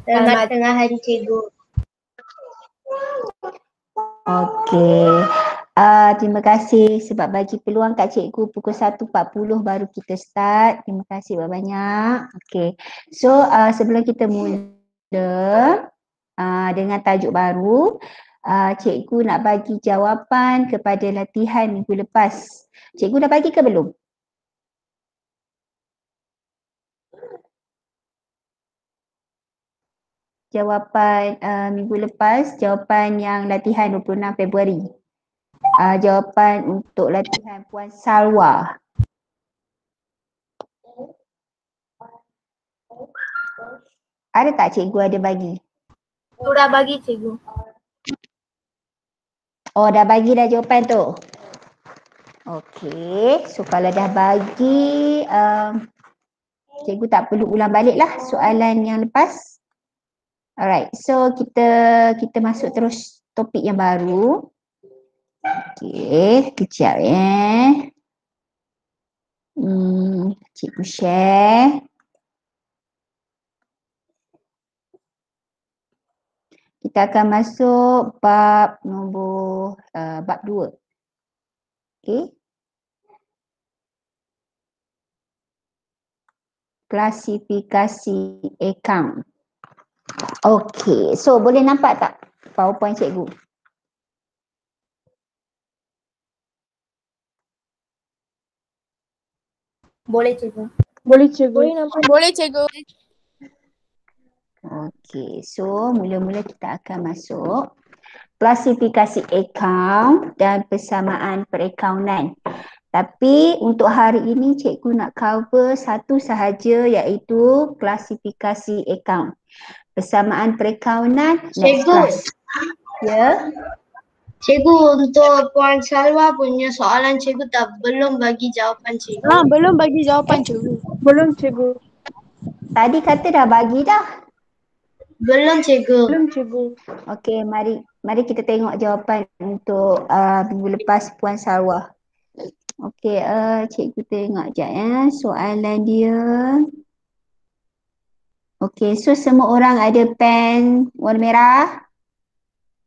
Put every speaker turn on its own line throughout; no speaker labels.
Selamat tengah hari cikgu.
Okey. Terima kasih sebab bagi peluang kat cikgu pukul 1.40 baru kita start. Terima kasih banyak-banyak. Okey. So, sebelum kita mula dengan tajuk baru, cikgu nak bagi jawapan kepada latihan minggu lepas. Cikgu dah bagi ke belum? Jawapan minggu lepas, jawapan yang latihan 26 Februari. Jawapan untuk latihan Puan Salwa. Ada tak cikgu ada bagi?
Sudah bagi cikgu.
Oh, dah bagi dah jawapan tu. Okey, so kalau dah bagi, cikgu tak perlu ulang balik lah soalan yang lepas. Alright, so kita masuk terus topik yang baru. Okey, kejap cikgu share. Kita akan masuk bab nombor bab 2. Okey. Klasifikasi account. Okey, so boleh nampak tak PowerPoint cikgu?
Boleh cikgu.
Boleh cikgu.
Boleh nampak.
Boleh cikgu.
Okey, so mula-mula kita akan masuk klasifikasi account dan persamaan perakaunan. Tapi untuk hari ini cikgu nak cover satu sahaja iaitu klasifikasi account. Persamaan perakaunan next
Cikgu.
class. Ya.
Cikgu, untuk Puan Salwa punya soalan cikgu tak belum bagi jawapan cikgu.
Belum bagi jawapan cikgu. Belum cikgu.
Tadi kata dah bagi dah.
Belum cikgu.
Belum cikgu.
Okey, mari kita tengok jawapan untuk minggu lepas Puan Sarwah. Okey, cikgu tengok jap soalan dia. Okey, so semua orang ada pen warna merah?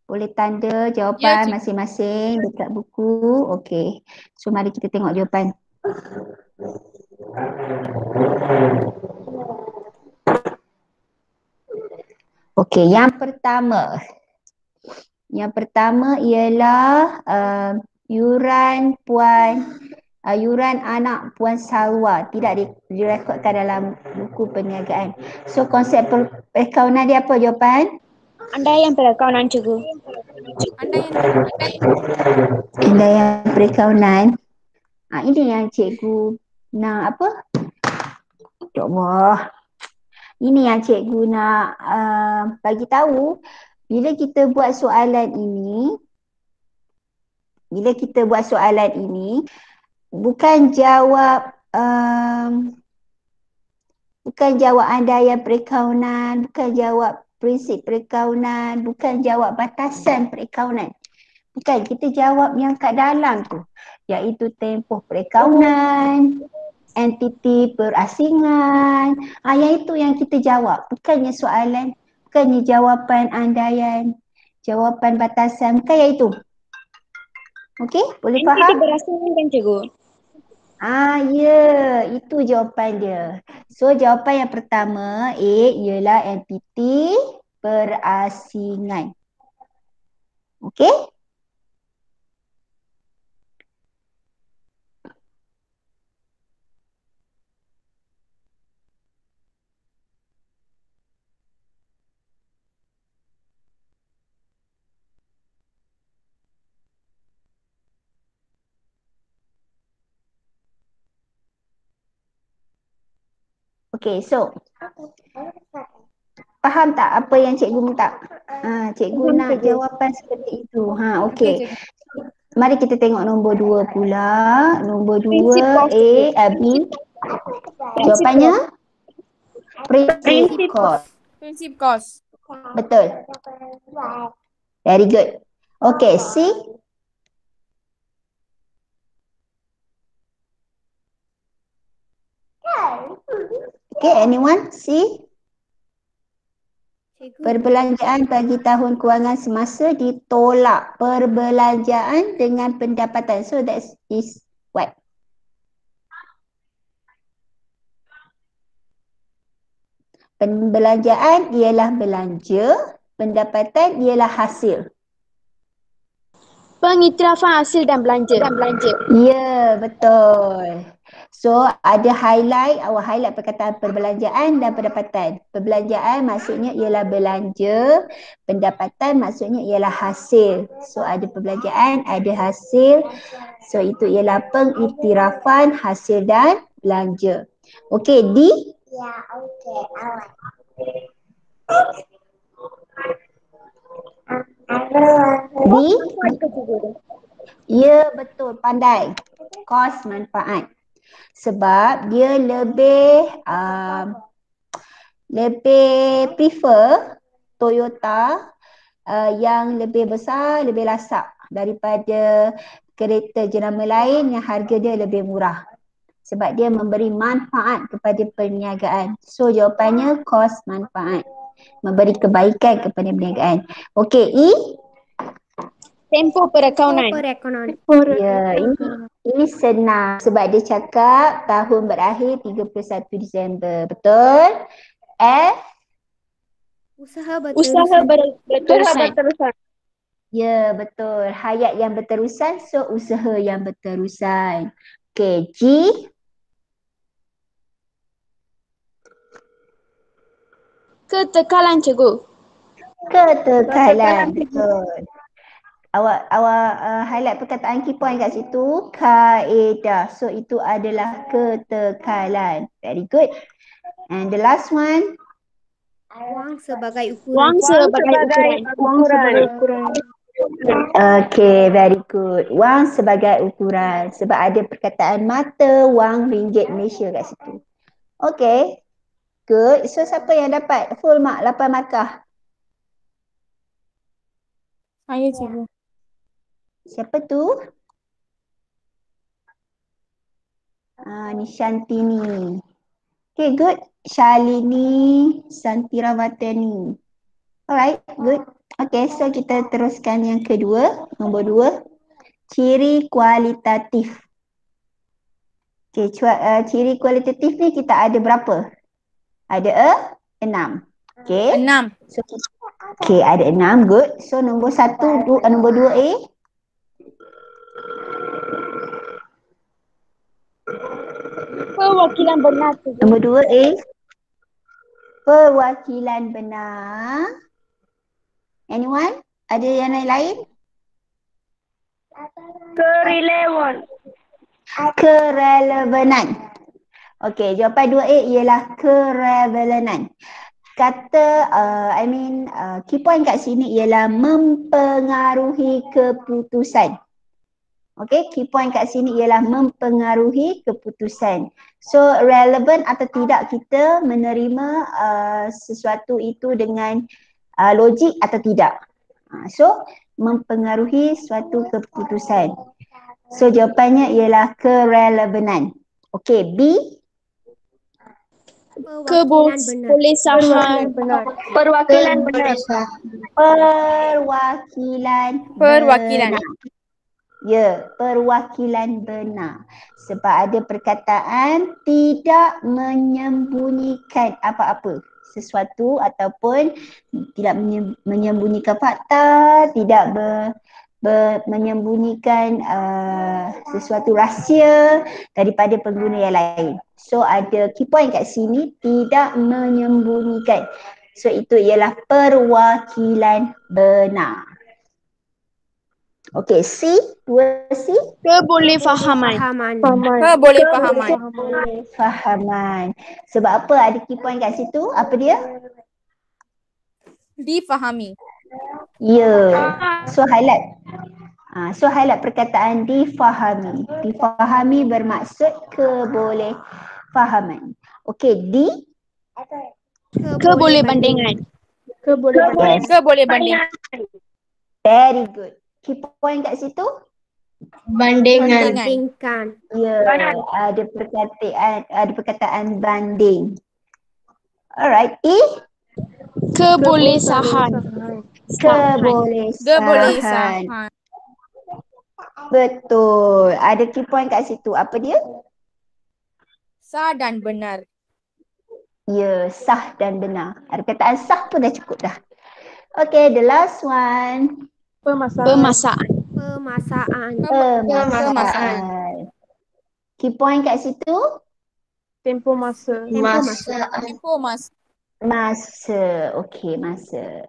Boleh tanda jawapan masing-masing dekat buku. Okey, so mari kita tengok jawapan. Okey, yang pertama. Yang pertama ialah yuran yuran anak Puan Salwa tidak direkodkan dalam buku perniagaan. So konsep perakaunan dia apa jawapan?
Andaian perakaunan cikgu.
Andaian perakaunan. Ini yang cikgu nak apa? Ya Allah. Ini yang cikgu nak bagi tahu bila kita buat soalan ini, bukan jawab andaian perakaunan, bukan jawab prinsip perakaunan, bukan jawab batasan perakaunan. Bukan, kita jawab yang kat dalam tu, iaitu tempoh perakaunan, entiti perasingan. Yang itu yang kita jawab, bukannya soalan, bukannya jawapan andaian, jawapan batasan, bukan yang itu. Okey, boleh faham?
Entiti perasingan kan cikgu?
Ya, itu jawapan dia. So jawapan yang pertama A ialah entiti perasingan. Okey? Okey, so faham tak apa yang cikgu minta? Cikgu
Faham,
nak
cikgu.
jawapan seperti itu. Okey. Mari kita tengok nombor 2 pula. Nombor 2
Prinsip kos,
B. Jawapannya? Prinsip kos.
Prinsip kos.
Betul. Very good. Okay, C. Okay, anyone? C. Perbelanjaan bagi tahun kewangan semasa ditolak perbelanjaan dengan pendapatan. So that is what? Perbelanjaan ialah belanja, pendapatan ialah hasil.
Pengiktirafan hasil dan belanja.
Ya, betul. So, ada highlight, awak highlight perkataan perbelanjaan dan pendapatan. Perbelanjaan maksudnya ialah belanja, pendapatan maksudnya ialah hasil. So, ada perbelanjaan, ada hasil. So, itu ialah pengiktirafan hasil dan belanja. Okey, D. D. Ya, betul, pandai. Kos manfaat. Sebab dia lebih prefer Toyota yang lebih besar, lebih lasak daripada kereta jenama lain yang harga dia lebih murah. Sebab dia memberi manfaat kepada perniagaan. So jawapannya kos manfaat. Memberi kebaikan kepada perniagaan. Okey, E.
Tempoh perakaunan.
Ya, ini senang sebab dia cakap tahun berakhir 31 Disember. Betul? F.
Usaha berterusan.
Ya, betul. Hayat yang berterusan, so usaha yang berterusan. Okey, G.
Ketekalan, cikgu.
Ketekalan, betul. Awak highlight perkataan key point kat situ, kaedah. So itu adalah ketekalan. Very good. And the last one.
Wang sebagai
Wang sebagai ukuran.
Okay, very good. Wang sebagai ukuran. Sebab ada perkataan mata, wang, ringgit Malaysia kat situ. Okay, good. So siapa yang dapat full mark 8 markah?
Saya, cikgu.
Siapa tu? Ni Shantini. Okay, good. Shalini Santirawatani. Alright, good. Okay, so kita teruskan yang kedua. Nombor 2. Ciri kualitatif. Okay, ciri kualitatif ni kita ada berapa? Ada 6. Okay.
6.
So, okay, ada 6. Good. So, nombor 1, nombor 2A.
Perwakilan benar, cikgu.
Nombor 2A. Perwakilan benar. Anyone? Ada yang lain? Kerelevanan. Okey, jawapan 2A ialah kerelevanan. Kata, key point kat sini ialah mempengaruhi keputusan. Okey, key point kat sini ialah mempengaruhi keputusan. So, relevan atau tidak kita menerima sesuatu itu dengan logik atau tidak. So, mempengaruhi suatu keputusan. So, jawapannya ialah kerelevanan. Okey, B.
Kebolehan benar.
Perwakilan benar.
Perwakilan.
Ya, perwakilan benar. Sebab ada perkataan tidak menyembunyikan apa-apa sesuatu ataupun tidak menyembunyikan fakta, tidak menyembunyikan sesuatu rahsia daripada pengguna yang lain. So ada key point kat sini, tidak menyembunyikan. So itu ialah perwakilan benar. Okey, C, 2C.
Kebolehfahaman.
Fahaman. Sebab apa ada key point kat situ? Apa dia?
Difahami.
Ya. So highlight. So highlight perkataan difahami. Difahami bermaksud kebolehfahaman. Okey, D.
Kebolehbandingan.
Very good. Key point kat situ?
Bandingan.
Ya, ada perkataan banding. Alright, E.
Kebolesahan.
Kebolesahan. Betul. Ada key point kat situ. Apa dia?
Sah dan benar.
Ya, sah dan benar. Ada perkataan sah pun dah cukup dah. Okay, the last one.
Pemasaan.
Pemasaan.
Pemasaan. Key point kat situ?
Tempoh masa.
Tempoh masa.
Masa. Okay, masa.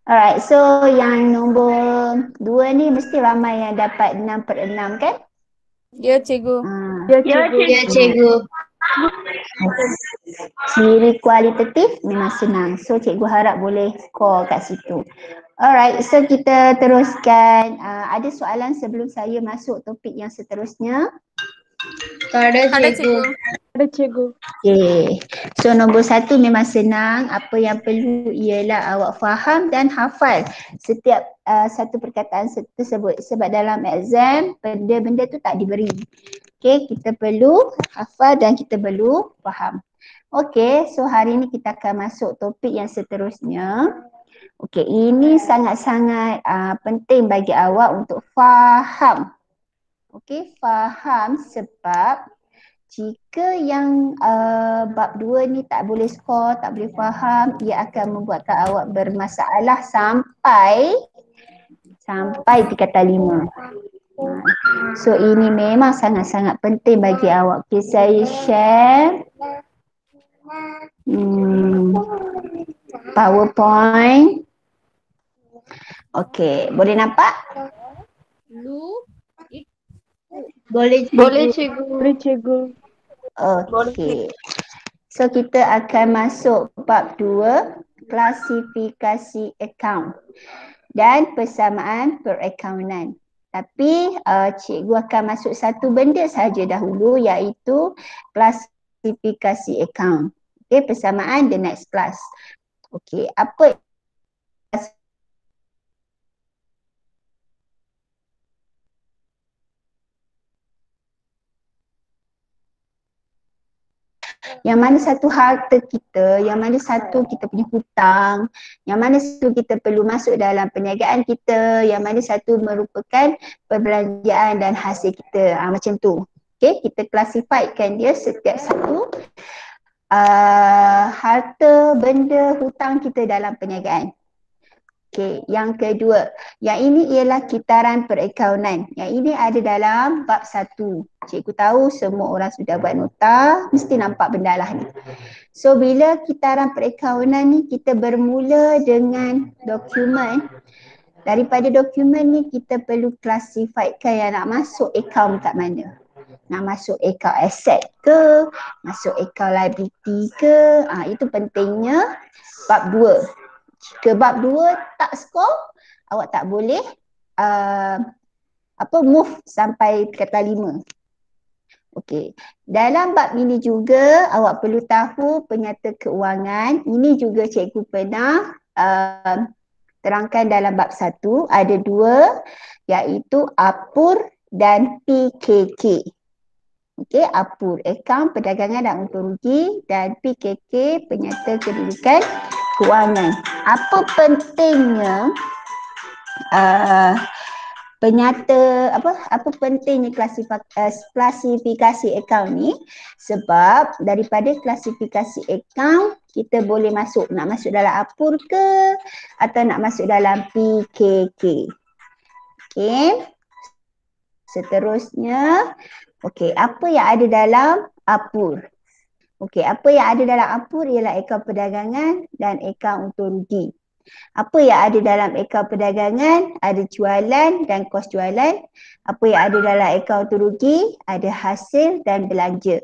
Alright, so yang nombor 2 ni mesti ramai yang dapat 6/6 kan?
Ya, cikgu.
Ya, cikgu.
Ciri kualitatif memang senang. So cikgu harap boleh score kat situ. Alright, so kita teruskan. Ada soalan sebelum saya masuk topik yang seterusnya?
Ada, cikgu.
Okay. So nombor 1 memang senang. Apa yang perlu ialah awak faham dan hafal setiap satu perkataan tersebut. Sebab dalam exam benda-benda tu tak diberi. Okay, kita perlu hafal dan kita perlu faham. Okay, so hari ni kita akan masuk topik yang seterusnya. Okay, ini sangat-sangat penting bagi awak untuk faham. Okay, faham sebab jika yang bab 2 ni tak boleh skor, tak boleh faham, ia akan membuatkan awak bermasalah sampai tingkatan 5. So ini memang sangat-sangat penting bagi awak. Okay, saya share PowerPoint. Okay, boleh nampak?
Boleh, cikgu.
Okay. So kita akan masuk bab 2, klasifikasi akaun dan persamaan perakaunan. Tapi cikgu akan masuk satu benda saja dahulu, iaitu klasifikasi akaun. Okay, persamaan the next class. Okay, apa yang mana satu harta kita, yang mana satu kita punya hutang, yang mana satu kita perlu masuk dalam perniagaan kita, yang mana satu merupakan perbelanjaan dan hasil kita, macam tu. Okay, kita classifykan dia setiap satu harta, benda, hutang kita dalam perniagaan. Okay, yang kedua, yang ini ialah kitaran perakaunan. Yang ini ada dalam bab 1. Cikgu tahu semua orang sudah buat nota, mesti nampak benda lah ni. So bila kitaran perakaunan ni kita bermula dengan dokumen. Daripada dokumen ni kita perlu classifykan yang nak masuk akaun kat mana. Nak masuk akaun aset ke, masuk akaun liability ke, itu pentingnya bab 2. Jika bab 2 tak skor, awak tak boleh move sampai kata 5. Okey. Dalam bab ini juga awak perlu tahu penyata keuangan. Ini juga cikgu pernah terangkan dalam bab 1. Ada 2, iaitu APUR dan PKK. Okey, APUR, akaun perdagangan dan untung rugi, dan PKK, penyata kedudukan keuangan. Apa pentingnya apa pentingnya klasifikasi akaun ni? Sebab daripada klasifikasi akaun kita boleh nak masuk dalam APUR ke atau nak masuk dalam PKK. Okey. Seterusnya, okey, apa yang ada dalam APUR? Okey, apa yang ada dalam APUR ialah akaun perdagangan dan akaun untung rugi. Apa yang ada dalam akaun perdagangan? Ada jualan dan kos jualan. Apa yang ada dalam akaun untung rugi? Ada hasil dan belanja.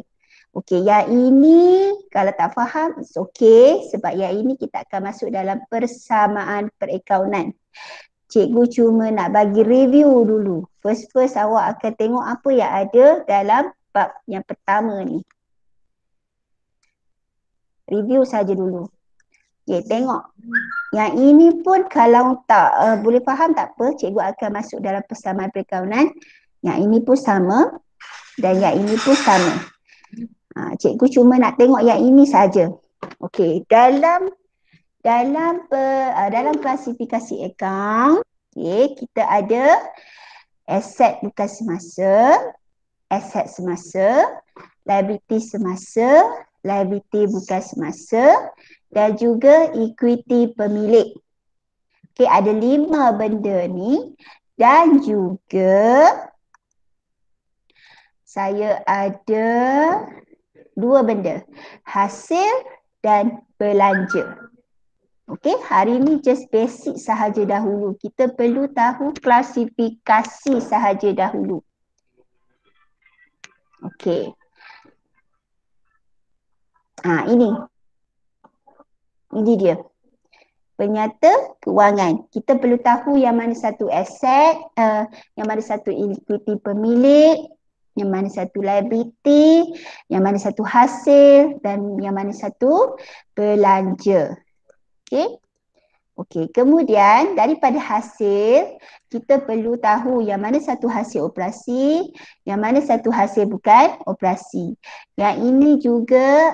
Okey, yang ini kalau tak faham, it's okay. Sebab yang ini kita akan masuk dalam persamaan perakaunan. Cikgu cuma nak bagi review dulu. First awak akan tengok apa yang ada dalam bab yang pertama ni. Review saja dulu. Okay, tengok. Yang ini pun kalau tak boleh faham tak apa, cikgu akan masuk dalam persamaan perakaunan. Yang ini pun sama dan yang ini pun sama. Cikgu cuma nak tengok yang ini saja. Okey, dalam dalam klasifikasi akaun, okay, kita ada aset bukan semasa, aset semasa, liability semasa, liability bukan semasa, dan juga equity pemilik. Okay, ada 5 benda ni, dan juga saya ada 2 benda, hasil dan belanja. Okey, hari ni just basic sahaja dahulu. Kita perlu tahu klasifikasi sahaja dahulu. Okey. Ini. Ini dia. Penyata kewangan. Kita perlu tahu yang mana satu aset, yang mana satu equity pemilik, yang mana satu liability, yang mana satu hasil, dan yang mana satu belanja. Okey. Okey, kemudian daripada hasil, kita perlu tahu yang mana satu hasil operasi, yang mana satu hasil bukan operasi. Yang ini juga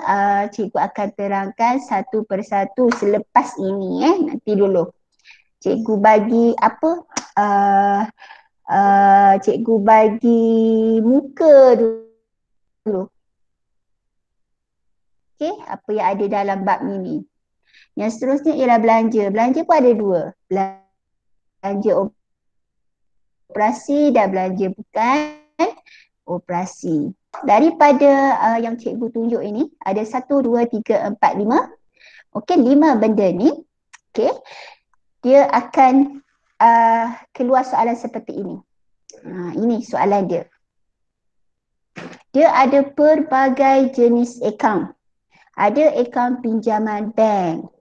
cikgu akan terangkan satu persatu selepas ini. Nanti dulu. Cikgu bagi apa? Cikgu bagi muka dulu. Okey, apa yang ada dalam bab ini. Yang seterusnya ialah belanja. Belanja pun ada 2. Belanja operasi dan belanja bukan operasi. Daripada yang cikgu tunjuk ini, ada 1, 2, 3, 4, 5. Okey, 5 benda ni. Okey, dia akan keluar soalan seperti ini. Ini soalan dia. Dia ada pelbagai jenis akaun. Ada akaun pinjaman bank.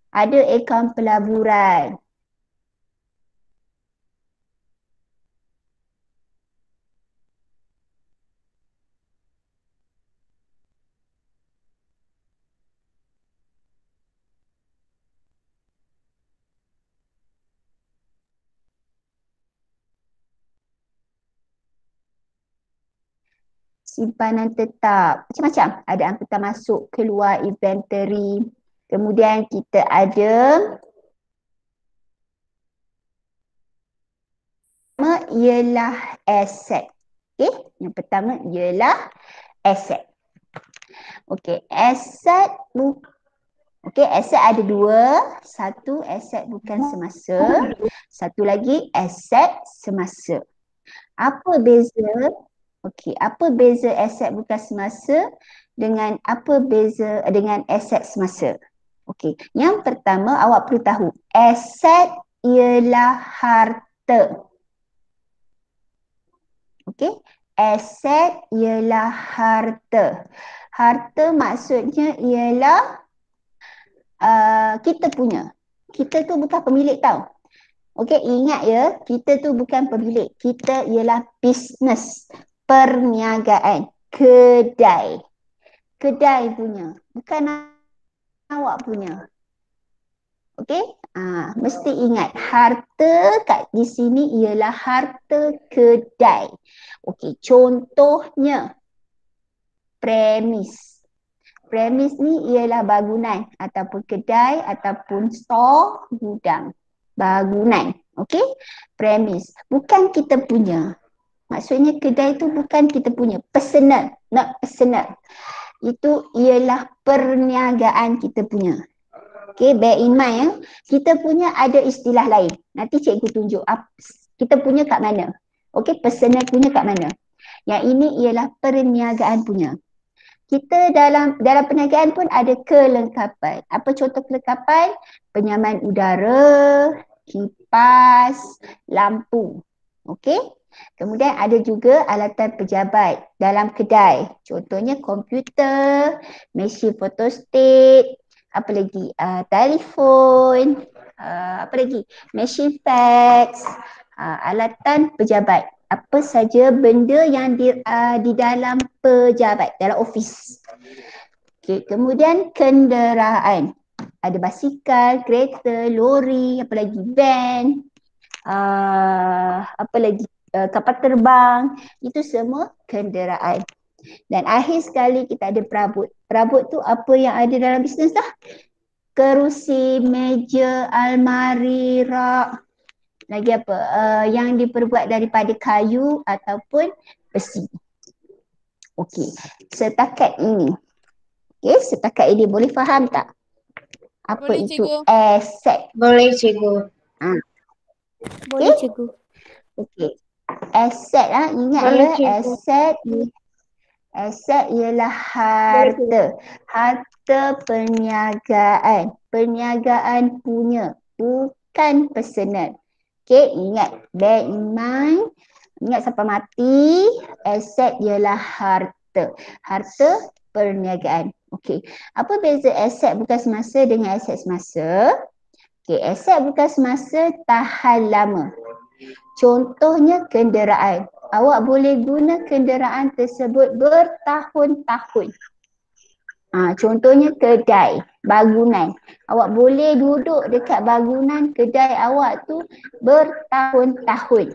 Ada akaun pelaburan. Simpanan tetap. Macam-macam. Ada angkutan masuk, keluar, inventory. Kemudian kita ada ialah aset. Okey, yang pertama ialah aset. Okey, aset aset ada 2. Satu aset bukan semasa, satu lagi aset semasa. Apa beza? Okey, apa beza aset bukan semasa dengan apa beza dengan aset semasa? Okey, yang pertama awak perlu tahu, aset ialah harta. Okey, aset ialah harta. Harta maksudnya ialah kita punya. Kita tu bukan pemilik tau. Okey, ingat ya, kita tu bukan pemilik. Kita ialah bisnes, perniagaan, kedai. Kedai punya, bukan awak punya. Okey? Mesti ingat harta kat di sini ialah harta kedai. Okey, contohnya premis. Premis ni ialah bangunan ataupun kedai ataupun store, gudang. Bangunan. Okey? Premis. Bukan kita punya. Maksudnya kedai tu bukan kita punya. Personal. Not personal. Itu ialah perniagaan kita punya. Okay, bear in mind kita punya ada istilah lain. Nanti cikgu tunjuk kita punya kat mana. Okay, personal punya kat mana. Yang ini ialah perniagaan punya. Kita dalam perniagaan pun ada kelengkapan. Apa contoh kelengkapan? Penyaman udara, kipas, lampu. Okay. Kemudian ada juga alatan pejabat dalam kedai. Contohnya komputer, mesin fotostat, apa lagi? Telefon, apa lagi? Mesin fax, alatan pejabat. Apa saja benda yang di dalam pejabat, dalam ofis. Okay. Kemudian kenderaan. Ada basikal, kereta, lori, apa lagi? Van, apa lagi? Kapal terbang, itu semua kenderaan. Dan akhir sekali kita ada perabot. Perabot tu apa yang ada dalam bisnes dah? kerusi, meja, almari, rak. Lagi apa? Yang diperbuat daripada kayu ataupun besi. Okey, setakat ini. Okey, setakat ini boleh faham tak? Apa
Boleh,
itu
cikgu.
aset?
Boleh cikgu.
Boleh cikgu.
Okey. Aset ingat
Boleh,
ya,
cikgu.
aset ialah harta. Harta perniagaan. Perniagaan punya, bukan personal. Okey, ingat, bear in mind. Ingat sampai mati, aset ialah harta. Harta perniagaan. Okey. Apa beza aset bukan semasa dengan aset semasa? Okey, aset bukan semasa tahan lama. Contohnya kenderaan. Awak boleh guna kenderaan tersebut bertahun-tahun. Contohnya kedai, bangunan. Awak boleh duduk dekat bangunan kedai awak tu bertahun-tahun.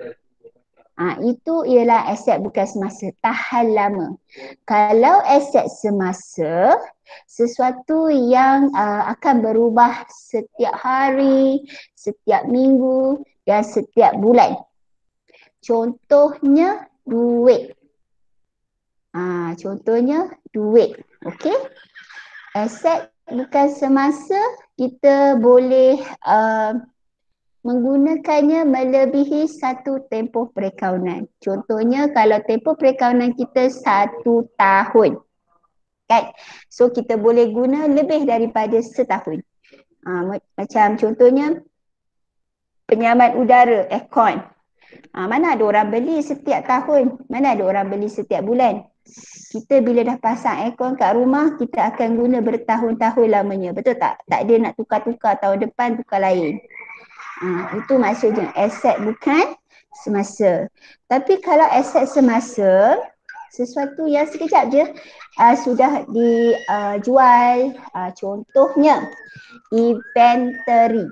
Itu ialah aset bukan semasa, tahan lama. Kalau aset semasa, sesuatu yang akan berubah setiap hari, setiap minggu dan setiap bulan. Contohnya duit. Contohnya duit. Okey? Aset bukan semasa, kita boleh menggunakannya melebihi satu tempoh perakaunan. Contohnya kalau tempoh perakaunan kita 1 tahun. Kan? So kita boleh guna lebih daripada setahun. Macam contohnya penyaman udara, aircon. Mana ada orang beli setiap tahun, mana ada orang beli setiap bulan. Kita bila dah pasang aircon kat rumah, kita akan guna bertahun-tahun lamanya. Betul tak? Tak ada nak tukar-tukar tahun depan, tukar lain. Itu maksudnya aset bukan semasa. Tapi kalau aset semasa, sesuatu yang sekejap je sudah dijual. Contohnya inventory.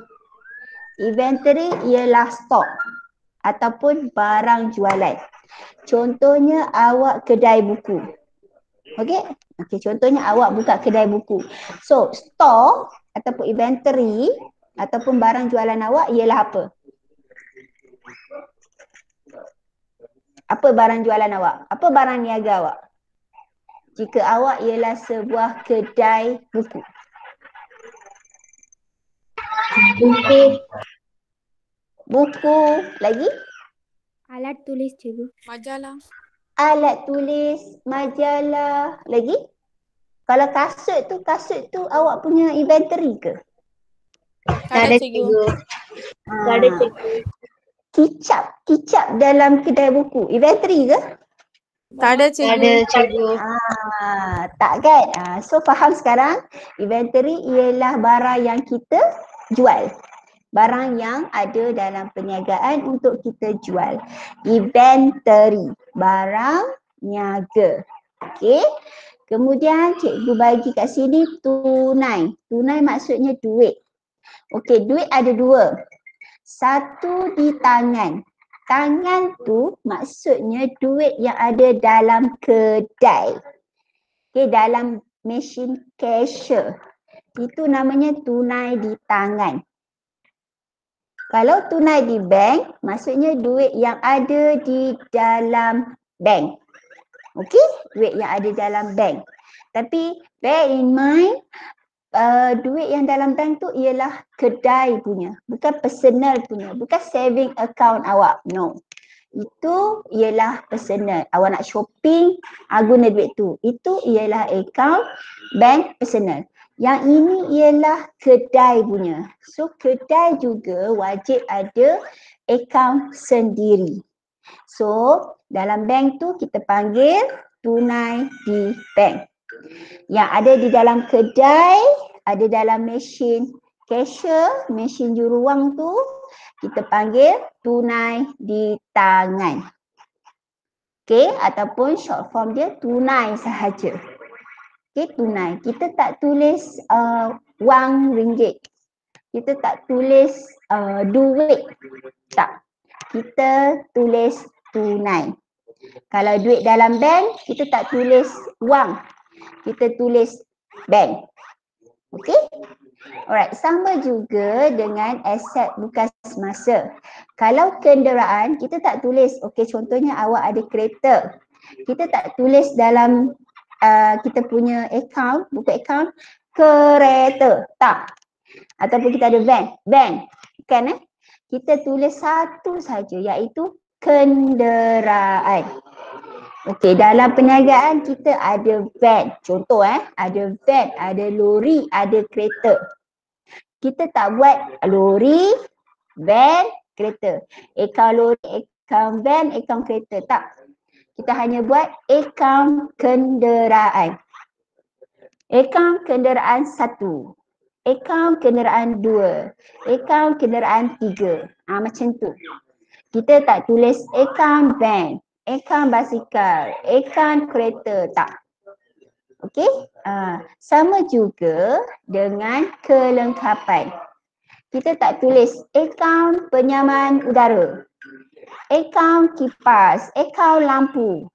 Inventory ialah stok ataupun barang jualan. Contohnya awak kedai buku. Okey, contohnya awak buka kedai buku. So, stok ataupun inventory ataupun barang jualan awak ialah apa? Apa barang jualan awak? Apa barang niaga awak? Jika awak ialah sebuah kedai buku. Buku. Lagi?
Alat tulis cikgu.
Majalah.
Alat tulis, majalah. Lagi? Kalau kasut tu awak punya inventory ke?
Tak ada, cikgu.
Tak ada cikgu.
Kicap dalam kedai buku, inventory ke?
Tak ada,
Tak ada
cikgu.
cikgu.
Tak kan? So faham sekarang? Inventory ialah barang yang kita jual. Barang yang ada dalam perniagaan untuk kita jual. Inventory, barang niaga. Okey. Kemudian cikgu bagi kat sini tunai. Tunai maksudnya duit. Okey, duit ada dua. Satu di tangan. Tangan tu maksudnya duit yang ada dalam kedai. Okey, dalam mesin cashier. Itu namanya tunai di tangan. Kalau tunai di bank, maksudnya duit yang ada di dalam bank. Okey, duit yang ada dalam bank. Tapi bear in mind, duit yang dalam bank tu ialah kedai punya, bukan personal punya, bukan saving account awak. No. Itu ialah personal. Awak nak shopping, guna duit tu. Itu ialah account bank personal. Yang ini ialah kedai punya. So kedai juga wajib ada account sendiri. So dalam bank tu kita panggil tunai di bank. Yang ada di dalam kedai, ada dalam mesin cashier, mesin juruwang tu kita panggil tunai di tangan. Okey, ataupun short form dia tunai sahaja. Okey, tunai. Kita tak tulis wang ringgit. Kita tak tulis duit. Tak. Kita tulis tunai. Kalau duit dalam bank, kita tak tulis wang. Kita tulis bank. Okey? Alright, sama juga dengan aset bukan semasa. Kalau kenderaan, kita tak tulis, okey contohnya awak ada kereta. Kita tak tulis dalam kita punya account, buku account, kereta, tak. Ataupun kita ada van, bukan Kita tulis satu saja iaitu kenderaan. Okey, dalam perniagaan kita ada van. Contoh ada van, ada lori, ada kereta. Kita tak buat lori, van, kereta. Akaun lori, akaun van, akaun kereta. Tak. Kita hanya buat akaun kenderaan. Akaun kenderaan 1. Akaun kenderaan 2. Akaun kenderaan 3. Macam tu. Kita tak tulis akaun van, akaun basikal, akaun kereta. Tak. Okey, sama juga dengan kelengkapan. Kita tak tulis akaun penyaman udara, akaun kipas, akaun lampu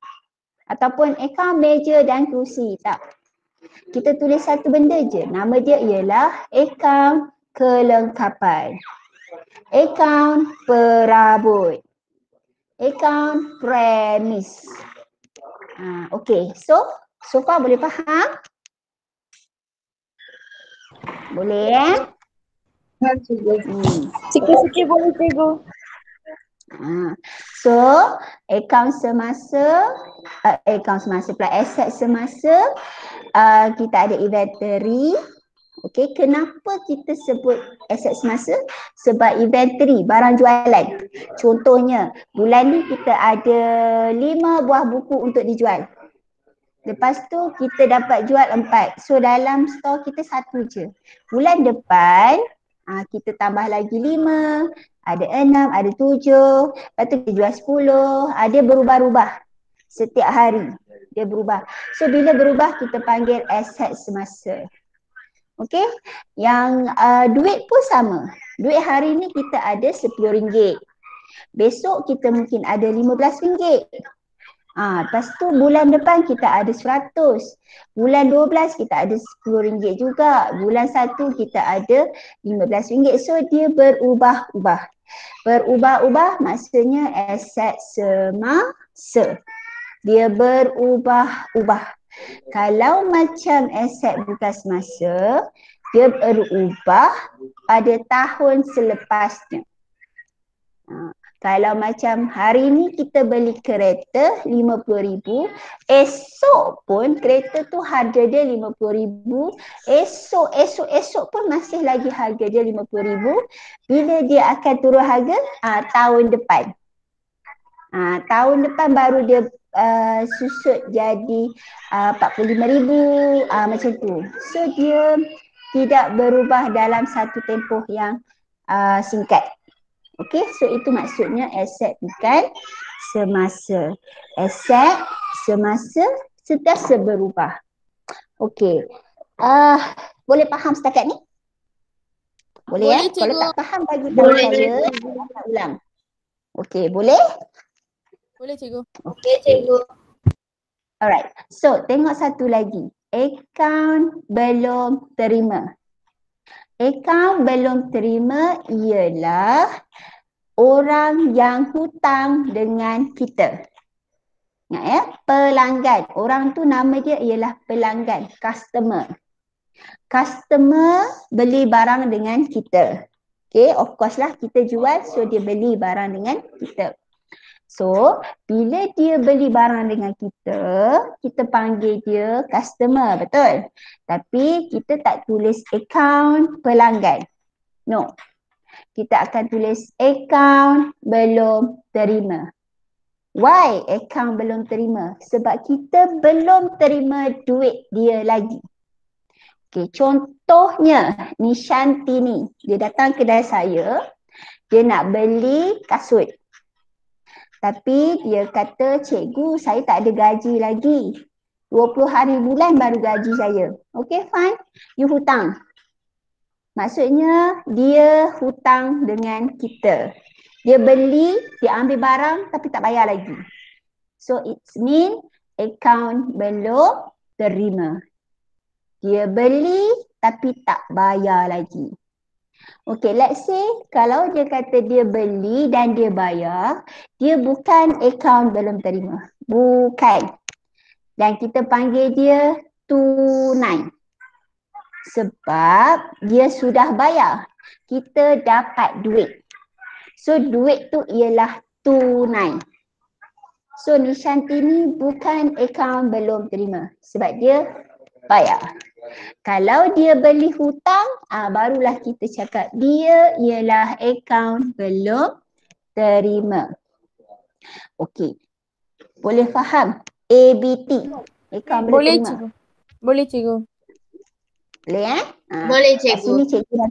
ataupun akaun meja dan kerusi. Tak. Kita tulis satu benda je. Nama dia ialah akaun kelengkapan. Akaun perabot. Akaun premis. Okey, so far boleh faham? Boleh
Sikit-sikit boleh cikgu.
So, akaun semasa pula aset semasa, kita ada inventory. Okey, kenapa kita sebut aset semasa? Sebab inventory, barang jualan. Contohnya, bulan ni kita ada 5 buah buku untuk dijual. Lepas tu kita dapat jual 4. So dalam store kita 1 je. Bulan depan kita tambah lagi 5, ada 6, ada 7, lepas tu kita jual 10. Dia berubah-ubah. Setiap hari dia berubah. So bila berubah kita panggil aset semasa. Okey, yang duit pun sama. Duit hari ni kita ada RM10. Besok kita mungkin ada RM15. Lepas tu bulan depan kita ada 100. Bulan 12 kita ada RM10 juga. Bulan 1 kita ada RM15. So dia berubah-ubah. Berubah-ubah maksudnya aset semasa. Dia berubah-ubah. Kalau macam aset bukan semasa, dia berubah pada tahun selepasnya. Kalau macam hari ni kita beli kereta RM50,000, esok pun kereta tu harga dia RM50,000, esok pun masih lagi harga dia RM50,000. Bila dia akan turun harga? Tahun depan. Tahun depan baru dia susut jadi RM45,000, macam tu. So dia tidak berubah dalam satu tempoh yang singkat. Okey, so itu maksudnya aset bukan semasa. Aset semasa sentiasa berubah. Okey. Boleh faham setakat ni? Boleh
Cikgu.
Kalau tak faham bagi tahu saya, saya ulang. Okey, boleh?
Boleh cikgu.
Okey cikgu.
Alright. So, tengok satu lagi. Akaun belum terima. Akaun belum terima ialah orang yang hutang dengan kita. Ingat pelanggan. Orang tu nama dia ialah pelanggan, customer. Customer beli barang dengan kita. Okay, of course lah kita jual, so dia beli barang dengan kita. So, bila dia beli barang dengan kita, kita panggil dia customer, betul? Tapi kita tak tulis akaun pelanggan. No. Kita akan tulis akaun belum terima. Why akaun belum terima? Sebab kita belum terima duit dia lagi. Okay, contohnya ni Shanti ni, dia datang kedai saya, dia nak beli kasut. Tapi dia kata, cikgu saya tak ada gaji lagi. 20 hari bulan baru gaji saya. Okay, fine. You hutang. Maksudnya dia hutang dengan kita. Dia beli, dia ambil barang tapi tak bayar lagi. So it mean akaun belum terima. Dia beli, tapi tak bayar lagi. Okay, let's say kalau dia kata dia beli dan dia bayar, dia bukan akaun belum terima. Bukan. Dan kita panggil dia tunai. Sebab dia sudah bayar. Kita dapat duit. So duit tu ialah tunai. So Nishanti ni bukan akaun belum terima. Sebab dia bayar. Kalau dia beli hutang, barulah kita cakap dia ialah akaun belum terima. Okey. Boleh faham? ABT. Akaun belum
Boleh
terima.
cikgu. Boleh cikgu.
Boleh
Boleh,
Kat
cikgu.
sini cikgu dah.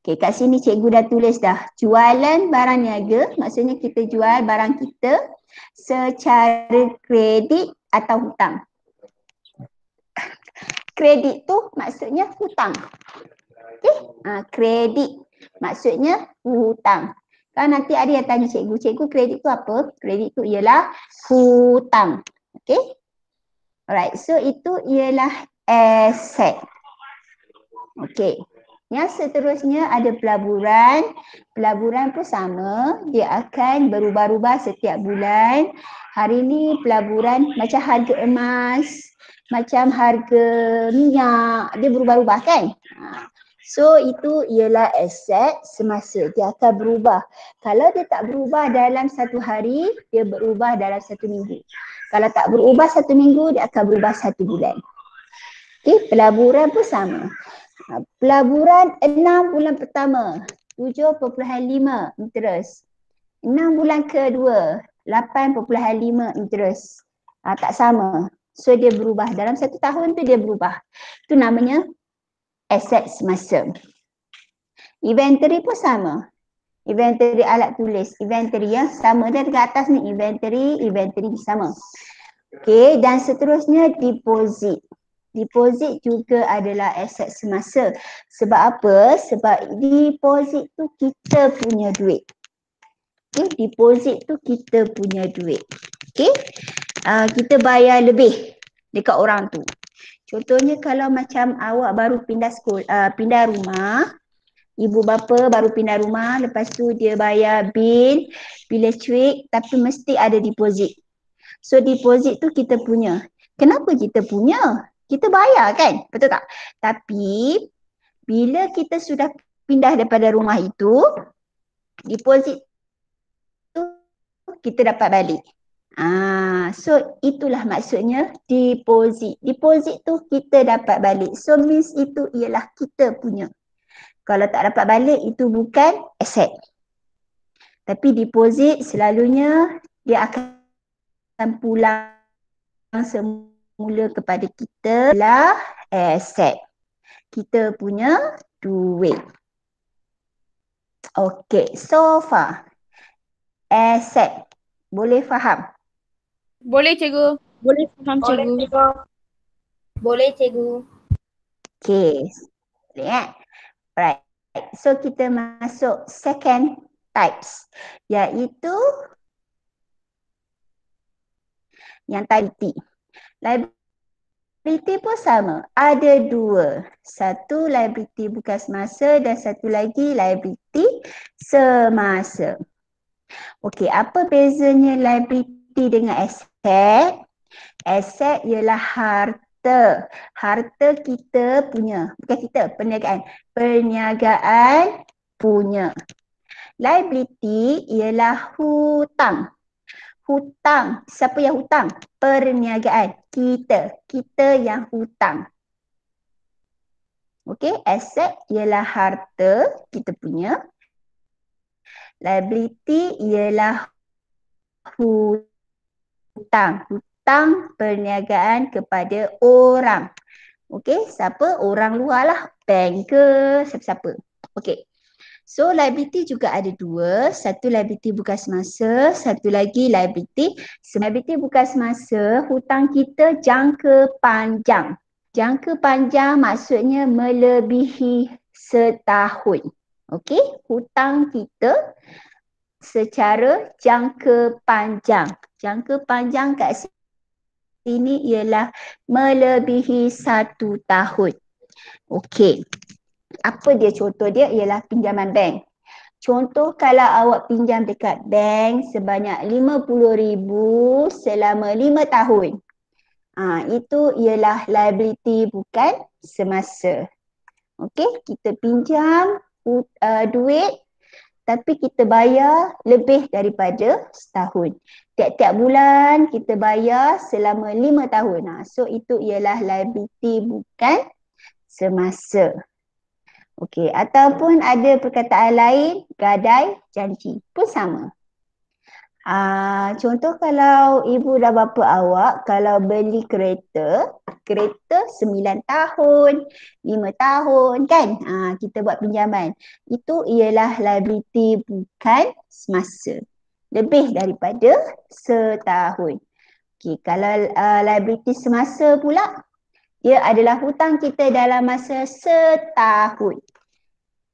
Okey, kat sini cikgu dah tulis dah. Jualan barang niaga, maksudnya kita jual barang kita secara kredit atau hutang. Kredit tu maksudnya hutang. Okey? Kredit maksudnya hutang. Kan nanti ada yang tanya cikgu, kredit tu apa? Kredit tu ialah hutang. Okey? Alright, so itu ialah aset. Okey. Yang seterusnya ada pelaburan. Pelaburan pun sama, dia akan berubah-ubah setiap bulan. Hari ni pelaburan macam harga emas, macam harga minyak, dia berubah-ubah kan? So itu ialah aset semasa, dia akan berubah. Kalau dia tak berubah dalam satu hari, dia berubah dalam satu minggu. Kalau tak berubah satu minggu, dia akan berubah satu bulan. Okay, pelaburan pun sama. Pelaburan 6 bulan pertama 7.5 interest. 6 bulan kedua 8.5 interest. Tak sama. So dia berubah. Dalam satu tahun tu dia berubah. Itu namanya aset semasa. Inventory pun sama. Inventory alat tulis. Inventory yang sama. Dia dekat atas ni inventory sama. Okay, dan seterusnya deposit. Deposit juga adalah aset semasa. Sebab apa? Sebab deposit tu kita punya duit. Okay, deposit tu kita punya duit. Okay, kita bayar lebih dekat orang tu. Contohnya kalau macam awak baru pindah rumah, ibu bapa baru pindah rumah, lepas tu dia bayar bil elektrik tapi mesti ada deposit. So deposit tu kita punya. Kenapa kita punya? Kita bayar kan? Betul tak? Tapi bila kita sudah pindah daripada rumah itu, deposit tu kita dapat balik. So itulah maksudnya deposit. Deposit tu kita dapat balik. So means itu ialah kita punya. Kalau tak dapat balik itu bukan aset. Tapi deposit selalunya dia akan pulang semula kepada kita lah aset. Kita punya duit. Okay, so far aset. Boleh faham?
Boleh cikgu. Boleh faham cikgu.
Boleh, cikgu.
Okay. Boleh Right. So kita masuk second types. Iaitu yang tadi. Liability pun sama. Ada dua. Satu liability bukan semasa dan satu lagi liability semasa. Okey, apa bezanya liability dengan aset? Aset ialah harta. Harta kita punya. Bukan kita, perniagaan. Perniagaan punya. Liability ialah hutang. Hutang. Siapa yang hutang? Perniagaan. Kita. Kita yang hutang. Okey, aset ialah harta kita punya. Liability ialah hutang. Hutang perniagaan kepada orang. Okey, siapa? Orang luar lah. Bank ke, siapa-siapa. Okey. So liability juga ada dua, satu liability bukan semasa, satu lagi liability. Liability bukan semasa, hutang kita jangka panjang. Jangka panjang maksudnya melebihi setahun. Okey, hutang kita secara jangka panjang. Jangka panjang kat sini ialah melebihi 1 tahun. Okey. Apa dia contoh dia? Ialah pinjaman bank. Contoh kalau awak pinjam dekat bank sebanyak RM50,000 selama 5 tahun. Itu ialah liability bukan semasa. Okey, kita pinjam duit tapi kita bayar lebih daripada setahun. Tiap-tiap bulan kita bayar selama 5 tahun. So itu ialah liability bukan semasa. Okey, ataupun ada perkataan lain, gadai janji pun sama. Contoh kalau ibu dan bapa awak kalau beli kereta 9 tahun, 5 tahun kan, kita buat pinjaman. Itu ialah liability bukan semasa. Lebih daripada setahun. Okey, kalau liability semasa pula, dia adalah hutang kita dalam masa setahun.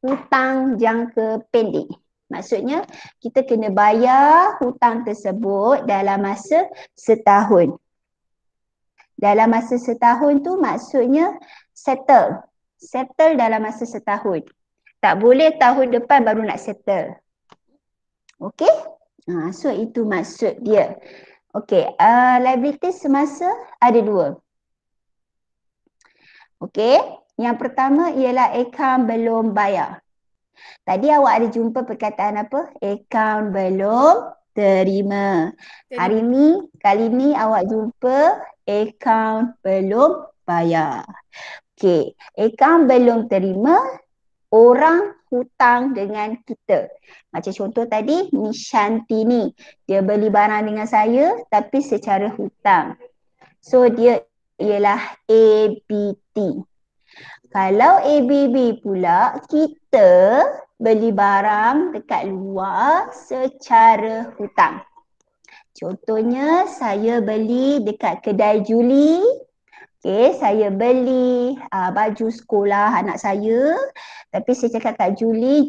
Hutang jangka pendek. Maksudnya kita kena bayar hutang tersebut dalam masa setahun. Dalam masa setahun tu maksudnya settle. Settle dalam masa setahun. Tak boleh tahun depan baru nak settle. Okey? So itu maksud dia. Okey, liability semasa ada dua. Okey, yang pertama ialah akaun belum bayar. Tadi awak ada jumpa perkataan apa? Akaun belum terima. Kali ni awak jumpa akaun belum bayar. Okey, akaun belum terima, orang hutang dengan kita. Macam contoh tadi, ni Shanti ni. Dia beli barang dengan saya tapi secara hutang. So dia ialah ABT. Kalau ABB pula, kita beli barang dekat luar secara hutang. Contohnya saya beli dekat kedai juli. Okay, saya beli baju sekolah anak saya. Tapi saya cakap kat Juli,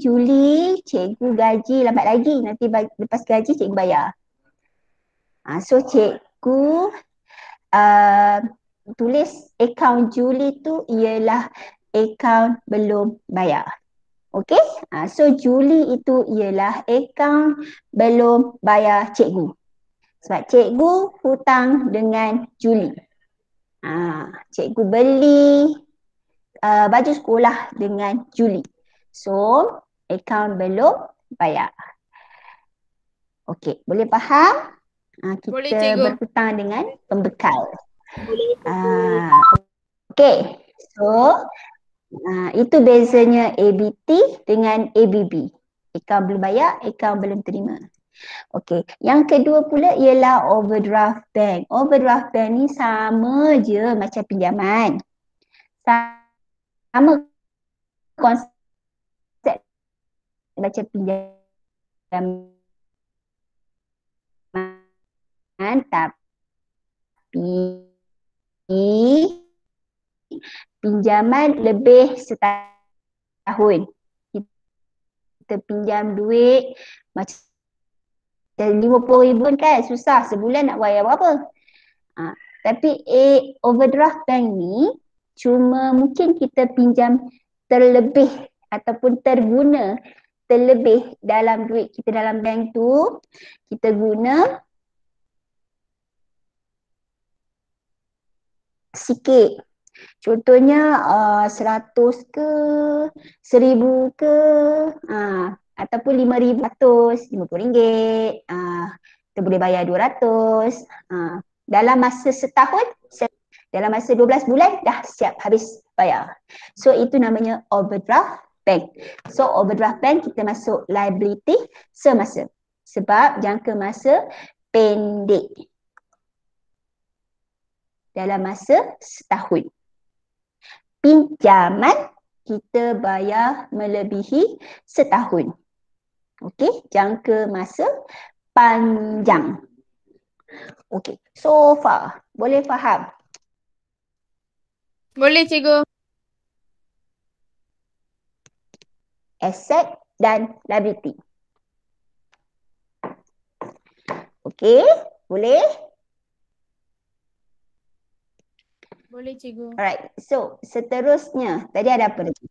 cikgu gaji lambat lagi. Nanti lepas gaji cikgu bayar. So cikgu tulis akaun Juli tu ialah akaun belum bayar. Okey? So Juli itu ialah akaun belum bayar cikgu. Sebab cikgu hutang dengan Juli. Cikgu beli baju sekolah dengan Juli. So akaun belum bayar. Okey, boleh faham? Kita
Boleh, cikgu.
berhutang dengan pembekal. Okey, so itu bezanya ABT dengan ABB. Akaun belum bayar, akaun belum terima. Okey, yang kedua pula ialah overdraft bank. Overdraft bank ni sama je macam pinjaman. Sama konsep macam pinjaman, tapi pinjaman lebih setahun. Kita pinjam duit macam RM50,000 kan, susah sebulan nak bayar berapa. Tapi overdraft bank ni cuma mungkin kita pinjam terlebih ataupun terguna terlebih dalam duit kita dalam bank tu, kita guna sikit. Contohnya 100 ke, 1000 ke, ataupun 5,100, RM50, kita boleh bayar 200. Dalam masa setahun, dalam masa 12 bulan dah siap habis bayar. So itu namanya overdraft bank. So overdraft bank kita masuk liability semasa. Sebab jangka masa pendek. Dalam masa setahun. Pinjaman kita bayar melebihi setahun. Okey, jangka masa panjang. Okey, so far boleh faham?
Boleh, cikgu.
Asset dan liability. Okey, boleh?
Boleh cikgu.
Alright, so seterusnya tadi ada apa lagi?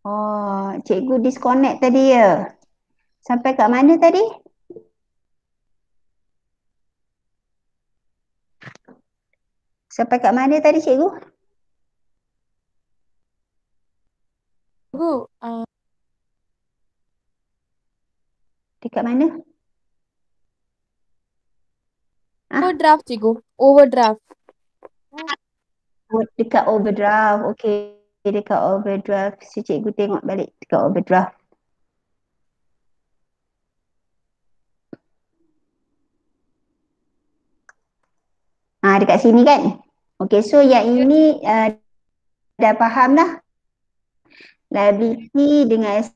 Oh, cikgu disconnect tadi ya. Sampai kat mana tadi? Sampai kat mana tadi cikgu?
Cikgu,
Dekat mana?
overdraft cikgu. Overdraft.
Oh, dekat overdraft. Okey, dekat overdraft. Si cikgu tengok balik dekat overdraft. Dekat sini kan? Okey, so yang ini dah faham dah. Liability dengan asset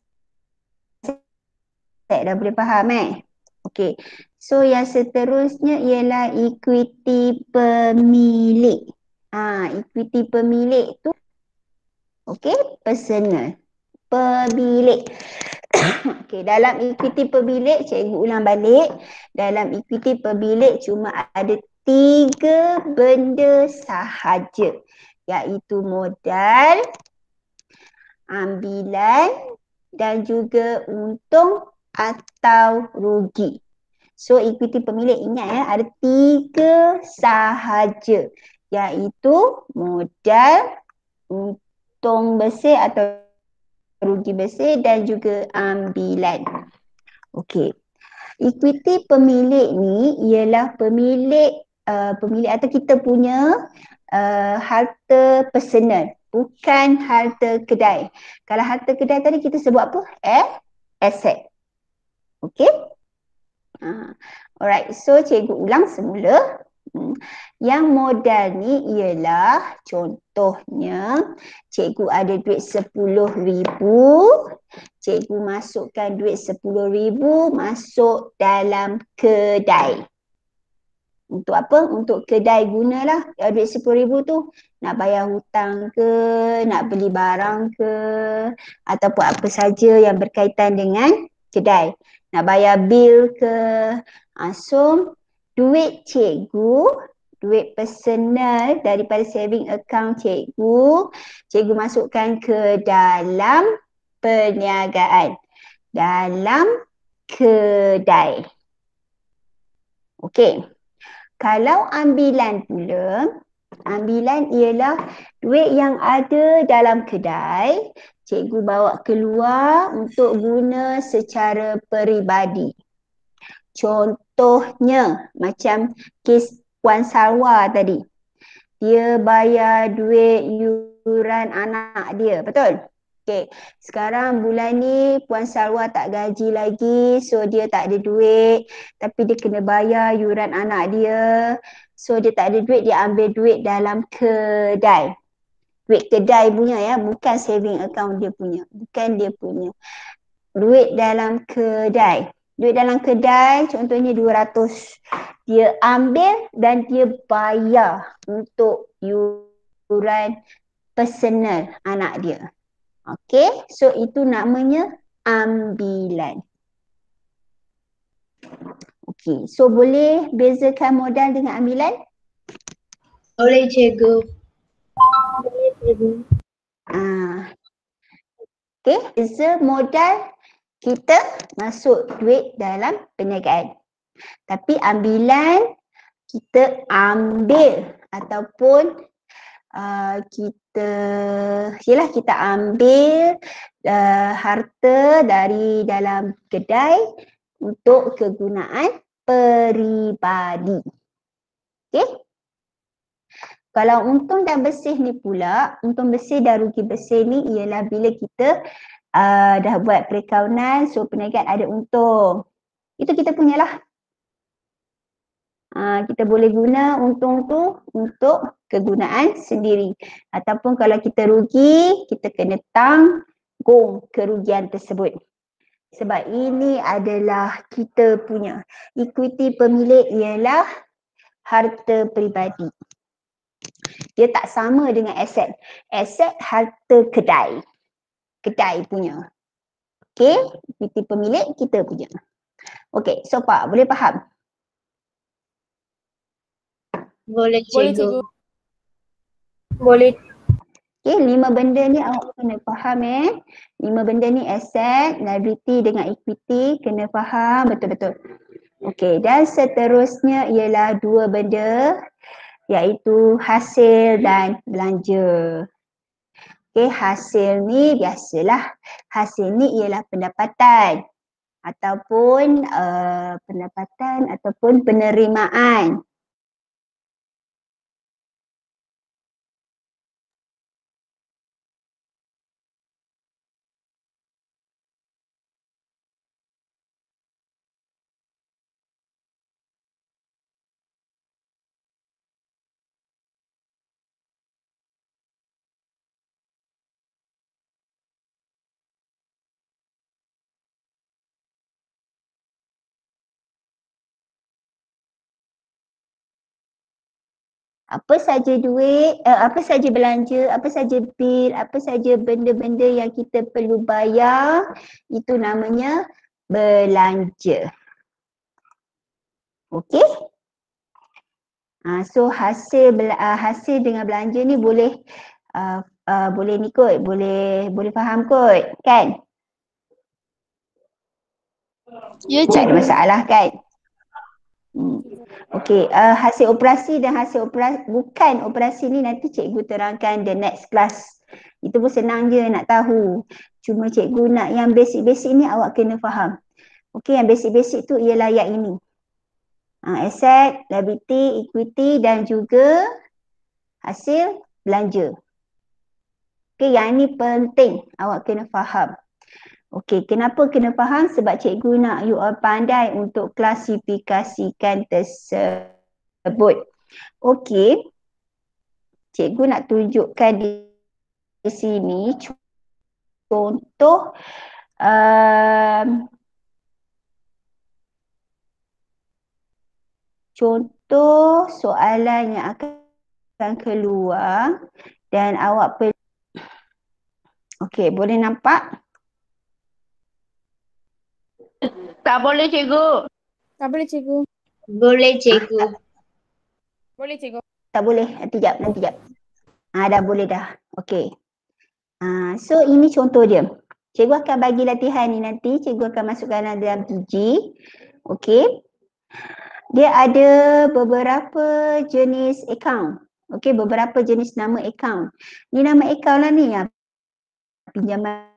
dah boleh faham Okey. So yang seterusnya ialah equity pemilik. Equity pemilik tu Okey, personal. Pemilik. Okey, dalam equity pemilik, cikgu ulang balik. Dalam equity pemilik cuma ada 3 benda sahaja, iaitu modal, ambilan dan juga untung atau rugi. So equity pemilik, ingat ya, ada 3 sahaja, iaitu modal, untung bersih atau rugi bersih dan juga ambilan. Okey. Equity pemilik ni ialah pemilik atau kita punya harta personal, bukan harta kedai. Kalau harta kedai tadi kita sebut apa? Asset. Okey? Alright, so cikgu ulang semula. Yang modal ni ialah, contohnya cikgu ada duit 10,000, cikgu masukkan duit 10,000 masuk dalam kedai. Untuk apa? Untuk kedai gunalah duit 10,000 tu nak bayar hutang ke, nak beli barang ke, ataupun apa saja yang berkaitan dengan kedai. Nak bayar bil ke. So, duit cikgu, duit personal daripada saving account cikgu, cikgu masukkan ke dalam perniagaan, dalam kedai. Okey. Kalau ambilan pula, ambilan ialah duit yang ada dalam kedai, cikgu bawa keluar untuk guna secara peribadi. Contohnya macam kes Puan Salwa tadi. Dia bayar duit yuran anak dia, betul? Okey, sekarang bulan ni Puan Salwa tak gaji lagi, so dia tak ada duit, tapi dia kena bayar yuran anak dia. So dia tak ada duit, dia ambil duit dalam kedai. Duit kedai punya ya, bukan saving account dia punya, bukan dia punya. Duit dalam kedai. Duit dalam kedai contohnya 200. Dia ambil dan dia bayar untuk yuran personal anak dia. Okey, so itu namanya ambilan. Okey, so boleh bezakan modal dengan ambilan?
Boleh cikgu.
Okey, beza modal, kita masuk duit dalam perniagaan. Tapi ambilan, kita ambil ataupun kita ambil harta dari dalam kedai untuk kegunaan peribadi. Okey? Kalau untung dan bersih ni pula, untung bersih dan rugi bersih ni ialah bila kita dah buat perakawanan, so perniagaan ada untung. Itu kita punyalah. Kita boleh guna untung tu untuk kegunaan sendiri. Ataupun kalau kita rugi, kita kena tanggung kerugian tersebut. Sebab ini adalah kita punya. Equity pemilik ialah harta peribadi. Dia tak sama dengan aset. Aset harta kedai. Kedai punya. Okey, equity pemilik kita punya. Okey, so Pak boleh faham?
Boleh
Boleh
cikgu.
cikgu. Boleh.
Okey, 5 benda ni awak kena faham 5 benda ni aset, liability dengan equity kena faham betul-betul. Okey, dan seterusnya ialah 2 benda, iaitu hasil dan belanja. Okey, hasil ni biasalah. Hasil ni ialah pendapatan ataupun penerimaan. Apa saja duit, apa saja belanja, apa saja bil, apa saja benda-benda yang kita perlu bayar, itu namanya belanja. Okey? So hasil dengan belanja ni boleh boleh ni kot, boleh faham kot, kan?
Ya,
Tak ada
cikgu.
masalah kan? Okey, hasil operasi dan hasil operasi, bukan operasi ni nanti cikgu terangkan the next class. Itu pun senang je nak tahu. Cuma cikgu nak yang basic-basic ni awak kena faham. Okey, yang basic-basic tu ialah yang ini. Asset, liability, equity dan juga hasil belanja. Okey, yang ini penting awak kena faham. Okey, kenapa kena faham? Sebab cikgu nak you all pandai untuk klasifikasikan tersebut. Okey, cikgu nak tunjukkan di sini contoh contoh soalan yang akan keluar dan awak perlu. Okey, boleh nampak?
Tak boleh cikgu.
Tak boleh cikgu.
Boleh, cikgu.
Boleh cikgu.
Tak boleh, nanti jap. Dah boleh dah. Okey. So ini contoh dia. Cikgu akan bagi latihan ni nanti, cikgu akan masukkan dalam PG. Okey. Dia ada beberapa jenis account. Okey, beberapa jenis nama account. Ni nama account lah ni. Pinjaman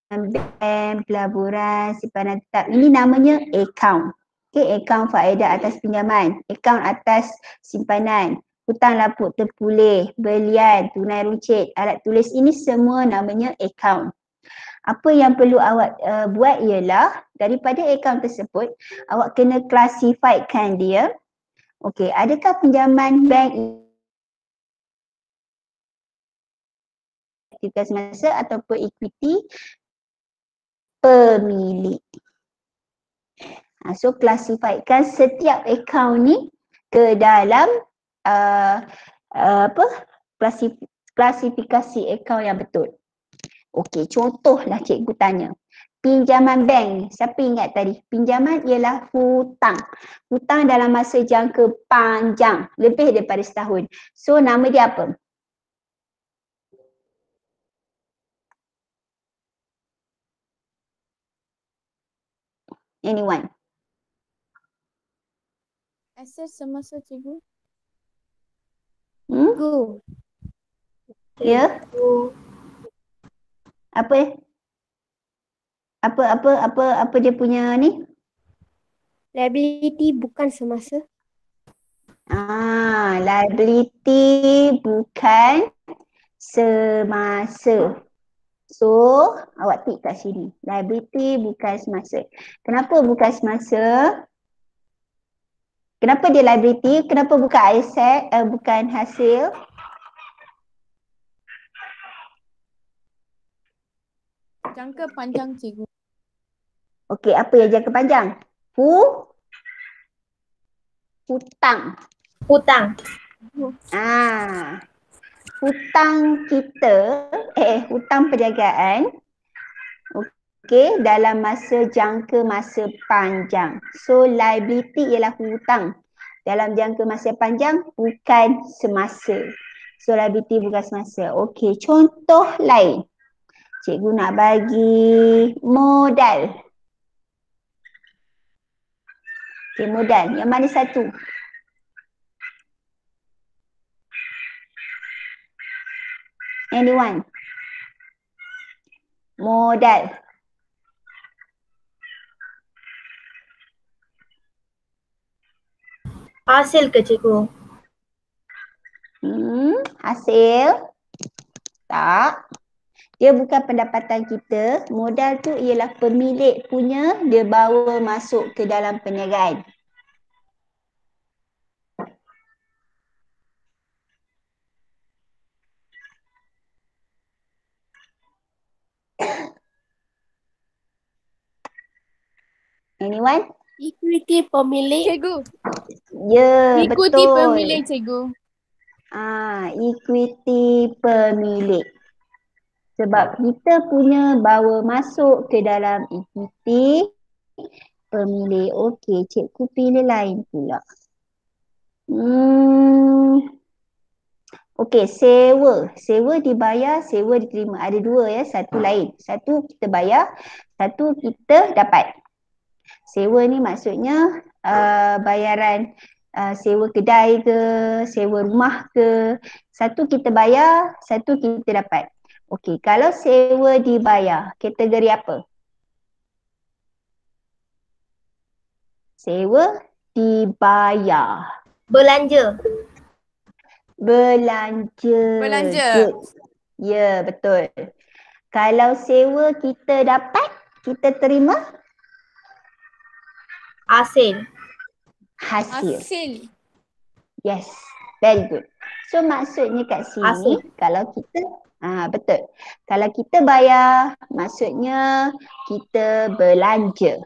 bank, pelaburan, simpanan tetap. Ini namanya account. Okey, account faedah atas pinjaman, account atas simpanan, hutang lapuk terpulih, belian, tunai runcit, alat tulis, ini semua namanya account. Apa yang perlu awak buat ialah daripada account tersebut awak kena classifykan dia. Okey, adakah pinjaman bank aktivitas masa ataupun equity pemilik. So classifykan setiap account ni ke dalam klasifikasi account yang betul. Okey, contohlah cikgu tanya. Pinjaman bank, siapa ingat tadi? Pinjaman ialah hutang. Hutang dalam masa jangka panjang, lebih daripada setahun. So nama dia apa? Anyone?
Aset semasa cikgu.
Go. Ya? Apa? Apa dia punya ni?
Liability bukan semasa.
Liability bukan semasa. So, awak tik kat sini. Liability bukan semasa. Kenapa bukan semasa? Kenapa dia liability? Kenapa bukan aset? Bukan hasil?
Jangka panjang cikgu.
Okey, apa yang jangka panjang? Hutang.
Hutang.
Hutang kita, hutang perniagaan, okey, dalam jangka masa panjang. So liability ialah hutang dalam jangka masa panjang, bukan semasa. So liability bukan semasa. Okey, contoh lain. Cikgu nak bagi modal. Okey, modal. Yang mana satu? Anyone? Modal.
Hasil ke, cikgu?
Hasil? Tak. Dia bukan pendapatan kita. Modal tu ialah pemilik punya, dia bawa masuk ke dalam perniagaan. Anyone?
Equity pemilik. Cikgu.
Ya,
Ikuti
betul.
pemilik cikgu.
Equity pemilik. Sebab kita punya bawa masuk ke dalam equity pemilik. Okey, cikgu pilih lain pula. Okey, sewa. Sewa dibayar, sewa diterima. Ada dua ya, satu lain. Satu kita bayar, satu kita dapat. Sewa ni maksudnya bayaran sewa kedai ke, sewa rumah ke. Satu kita bayar, satu kita dapat. Okey, kalau sewa dibayar, kategori apa? Sewa dibayar.
Belanja.
Belanja.
Belanja.
Good. Ya, betul. Kalau sewa kita dapat, kita terima
Hasil.
hasil.
Hasil.
Yes, very good. So maksudnya kat sini,
Hasil.
kalau kita, betul. Kalau kita bayar, maksudnya kita belanja.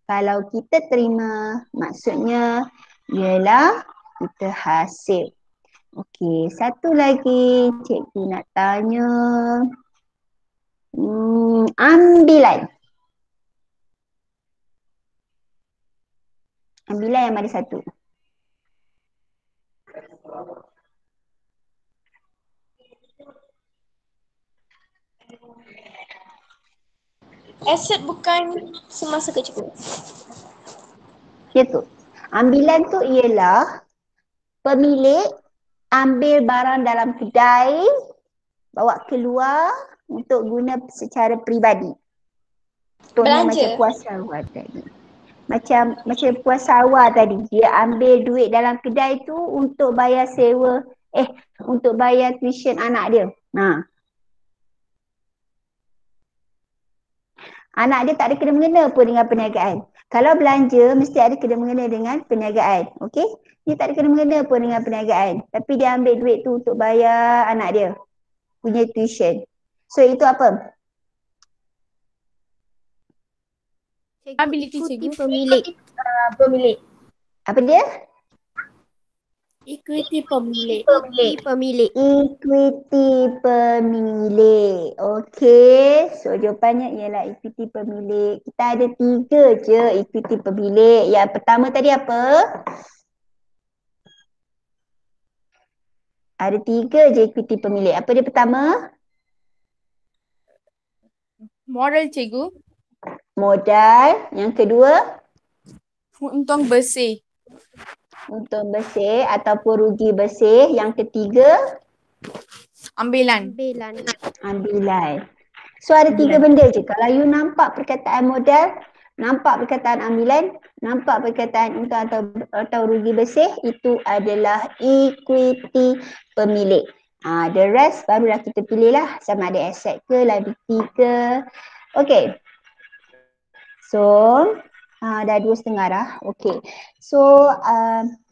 Kalau kita terima, maksudnya ialah kita hasil. Okey, satu lagi cikgu nak tanya. Ambilan. Ambilan yang mana satu?
Aset bukan semasa ke cikgu?
Ya tu. Ambilan tu ialah pemilik ambil barang dalam kedai, bawa keluar untuk guna secara peribadi. Contohnya
Belanja.
macam puas sarwar tadi. Macam puas sarwar tadi, dia ambil duit dalam kedai tu untuk bayar sewa, untuk bayar tuition anak dia. Anak dia tak ada kena-mengena pun dengan perniagaan. Kalau belanja, mesti ada kena-mengena dengan perniagaan. Okey? Dia tak ada kena-mengena pun dengan perniagaan. Tapi dia ambil duit tu untuk bayar anak dia punya tuition. So, itu apa?
Ability
Ikuti
cikgu.
pemilik.
Pemilik.
Apa dia?
Ikuti pemilik.
Pemilik.
Pemilik.
Equity pemilik. Okey, so jawapannya ialah equity pemilik. Kita ada 3 je equity pemilik. Yang pertama tadi apa? Ada 3 je equity pemilik. Apa dia pertama?
Modal cikgu.
Modal. Yang kedua?
Untung bersih.
Untung bersih ataupun rugi bersih. Yang ketiga?
Ambilan.
Ambilan. So ada 3 benda je. Kalau you nampak perkataan modal, nampak perkataan ambilan, nampak perkataan untung atau rugi bersih, itu adalah equity pemilik. The rest barulah kita pilih lah, sama ada aset ke, liability ke. Okay. So dah 2.5 dah. Okay. So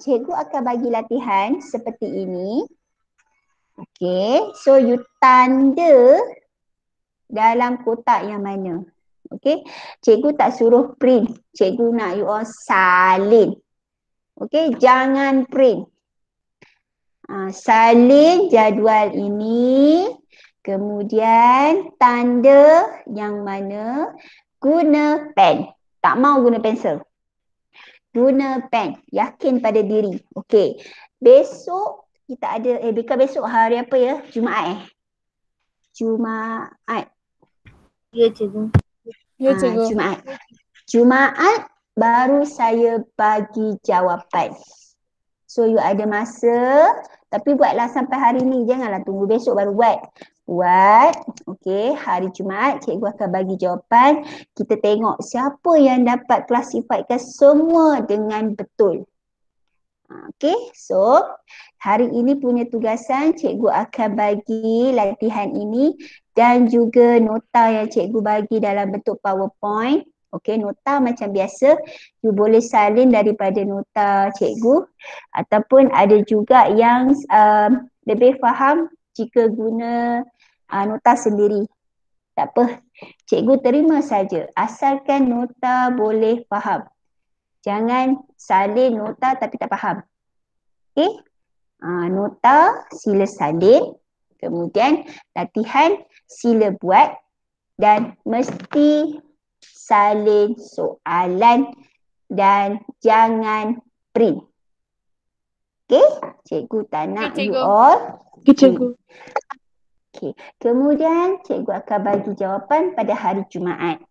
cikgu akan bagi latihan seperti ini. Okay. So you tanda dalam kotak yang mana. Okay. Cikgu tak suruh print. Cikgu nak you all salin. Okay. Jangan print. Salin jadual ini. Kemudian tanda yang mana guna pen. Tak mau guna pensel. Guna pen. Yakin pada diri. Okay. Besok kita ada, bukan besok, hari apa ya? Jumaat Jumaat.
Ya cikgu.
Ya cikgu.
Jumaat baru saya bagi jawapan. So you ada masa, tapi buatlah sampai hari ni. Janganlah tunggu besok baru buat. Buat. Okay, hari Jumaat cikgu akan bagi jawapan. Kita tengok siapa yang dapat klasifikasikan semua dengan betul. Okay, so hari ini punya tugasan cikgu akan bagi latihan ini dan juga nota yang cikgu bagi dalam bentuk PowerPoint. Okay, nota macam biasa, you boleh salin daripada nota cikgu ataupun ada juga yang lebih faham jika guna nota sendiri. Tak apa, cikgu terima saja asalkan nota boleh faham. Jangan salin nota tapi tak faham. Okay? Nota sila salin, kemudian latihan sila buat dan mesti salin soalan dan jangan print. Okay, cikgu tak nak
Okay,
you
cikgu.
all.
Okay, cikgu.
Okay, kemudian cikgu akan bagi jawapan pada hari Jumaat.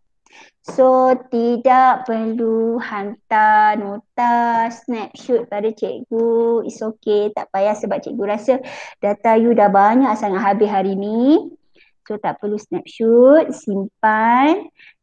So, tidak perlu hantar nota, snapshot pada cikgu. It's okay, tak payah sebab cikgu rasa data you dah banyak sangat habis hari ni. So, tak perlu snapshot, simpan